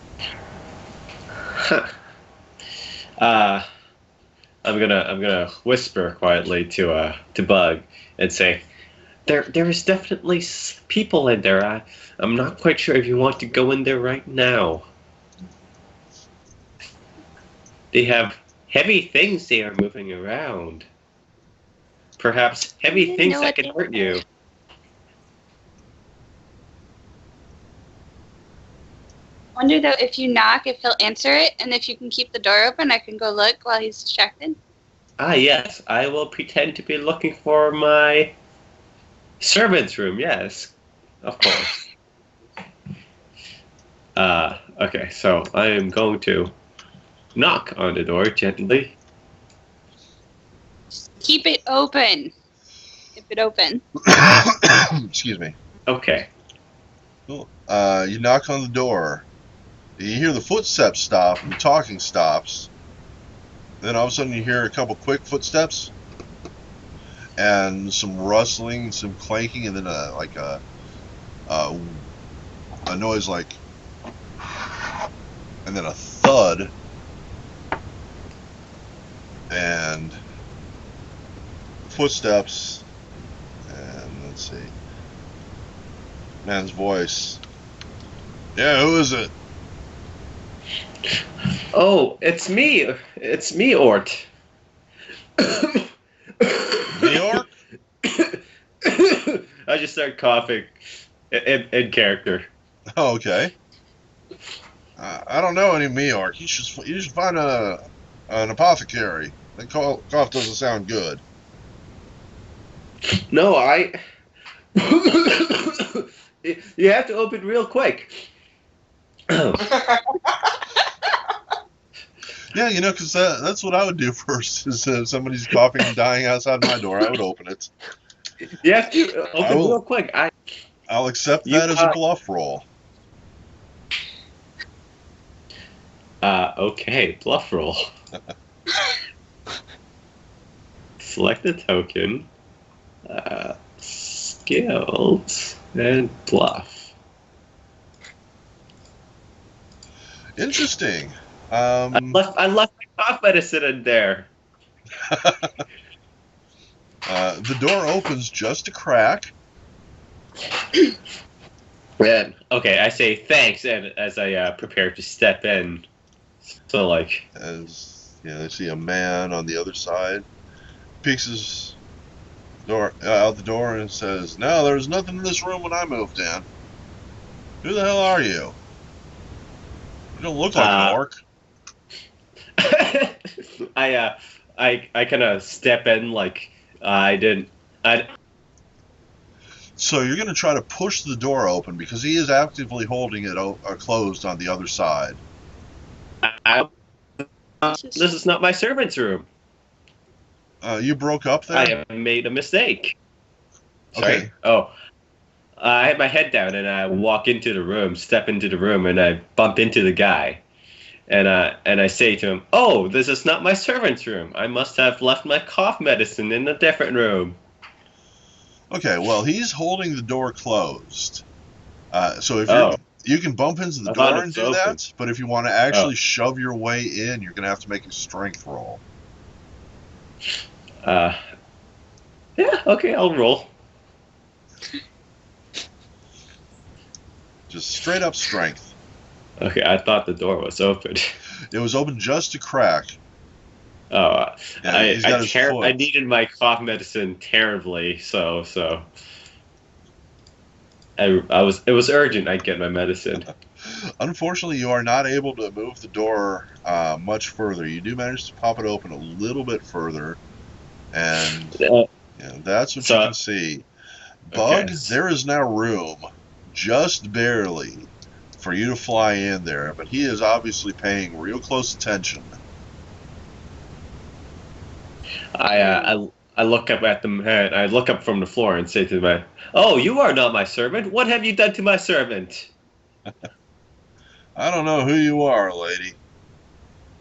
I'm gonna whisper quietly to Bug and say, there is definitely people in there. I'm not quite sure if you want to go in there right now. They have heavy things they are moving around. Perhaps heavy things that can hurt you. I wonder though if you knock, if he'll answer it, and if you can keep the door open, I can go look while he's distracted. Ah, yes. I will pretend to be looking for my servant's room. Yes, of course. Okay. So I am going to knock on the door gently. Keep it open. Keep it open. Excuse me. Okay. Cool. You knock on the door. You hear the footsteps stop, and the talking stops. Then all of a sudden you hear a couple quick footsteps, and some rustling, some clanking, and then a noise like, and then a thud, and footsteps, and let's see, man's voice. Yeah, who is it? Oh, it's me. It's me, Ort. New York? I just start coughing in character. Oh, okay. I don't know any Meork. You should find an apothecary. That cough doesn't sound good. No, you have to open real quick. Yeah, because that's what I would do first. Is if somebody's coughing and dying outside my door, I would open it. You have to open real quick. I'll accept that as a bluff roll. Okay, bluff roll. Select the token, skills, and bluff. Interesting. I left my cough medicine in there. The door opens just a crack. And, okay, I say thanks, and as I prepare to step in, so like as I see a man on the other side, peeks his door out the door and says, "No, there was nothing in this room when I moved in. Who the hell are you? You don't look like an orc." I kind of step in like I So you're going to try to push the door open because he is actively holding it closed on the other side. This is not my servant's room. You broke up there? I have made a mistake. Sorry. Okay. Oh, I had my head down and I walk into the room, step into the room, and I bump into the guy. And I say to him, "Oh, this is not my servant's room. I must have left my cough medicine in a different room." Okay, well, he's holding the door closed. So if you can bump into the door and do that, but if you want to actually shove your way in, you're going to have to make a strength roll. Yeah, okay, I'll roll. Just straight up strength. Okay, I thought the door was open. It was open just a crack. Oh, yeah, I needed my cough medicine terribly, so it was urgent. I'd get my medicine. Unfortunately, you are not able to move the door much further. You do manage to pop it open a little bit further, and that's what you can see. Bug, Okay. there is now room, just barely, for you to fly in there, but he is obviously paying real close attention. I look up at them. I look up from the floor and say to them, "Oh, you are not my servant. What have you done to my servant?" I don't know who you are, lady.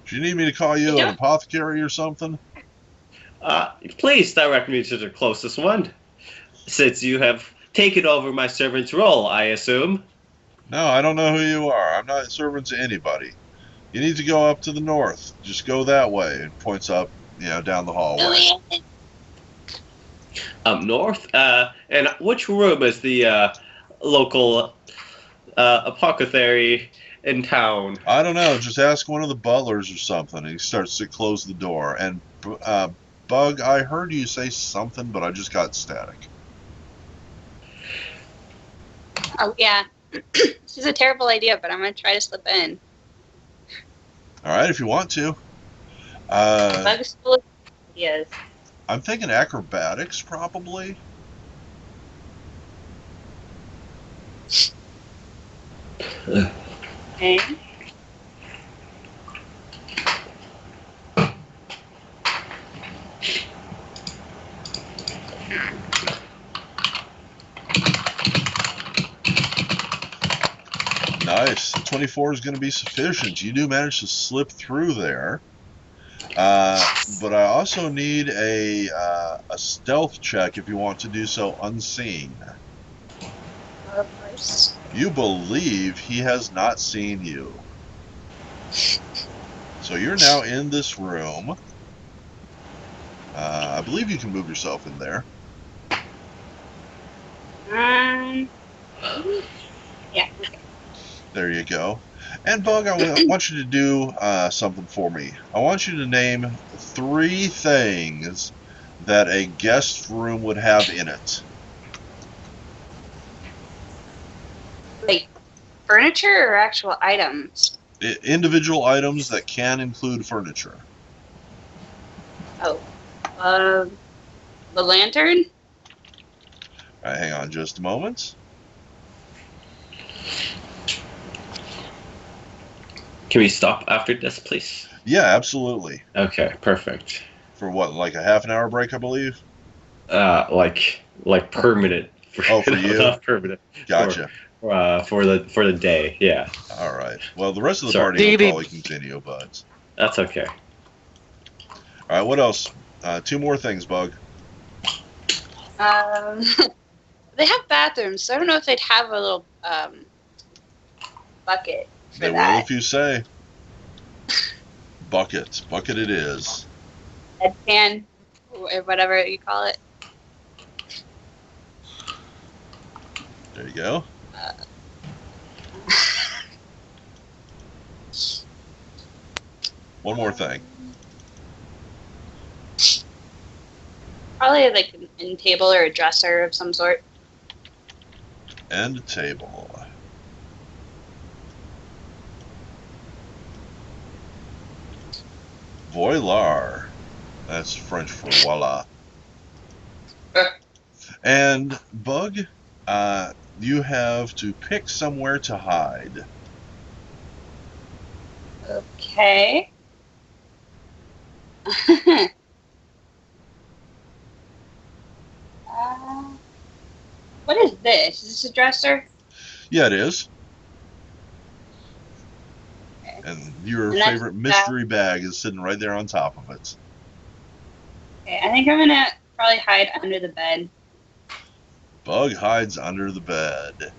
Do you need me to call I you an don't. apothecary or something? Please direct me to the closest one, since you have taken over my servant's role. I assume. No, I don't know who you are. I'm not serving to anybody. You need to go up to the north. Just go that way. And points up, down the hallway. Up north. And which room is the local apothecary in town? I don't know. Just ask one of the butlers or something. And he starts to close the door. And, Bug, I heard you say something, but I just got static. Oh yeah, this is a terrible idea, but I'm gonna try to slip in. All right, if you want to. Bug's full of ideas. I'm thinking acrobatics, probably. Okay. Nice. 24 is going to be sufficient. You do manage to slip through there. But I also need a stealth check if you want to do so unseen. Of course. You believe he has not seen you. So you're now in this room. I believe you can move yourself in there. Yeah. Okay. There you go. And Bug, I want you to do something for me. I want you to name 3 things that a guest room would have in it. Like furniture or actual items? Individual items that can include furniture. Oh, the lantern. All right, hang on just a moment. Can we stop after this, please? Yeah, absolutely. Okay, perfect. For what, like a half an hour break, I believe? Like permanent. Oh, for you? Not permanent. Gotcha. For the day, yeah. All right. Well, the rest of the Sorry. party will probably continue, but... That's okay. All right, what else? 2 more things, Bug. They have bathrooms, so I don't know if they'd have a little bucket for They that. will if you say. Bucket. Bucket it is. Deadpan, or whatever you call it. There you go. One more thing. Probably like an end table or a dresser of some sort. And a table. Voilar. That's French for voila. And Bug, you have to pick somewhere to hide. Okay. What is this? Is this a dresser? Yeah, it is. Okay. And your And that's favorite mystery bag is sitting right there on top of it. Okay, I think I'm gonna probably hide under the bed. Bug hides under the bed.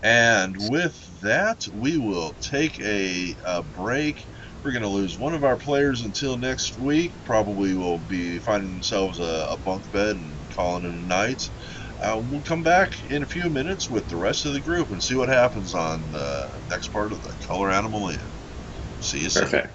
And with that, we will take a break. We're going to lose one of our players until next week. Probably will be finding themselves a bunk bed and calling it a night. We'll come back in a few minutes with the rest of the group and see what happens on the next part of the Color Animal Inn. See you soon. Perfect.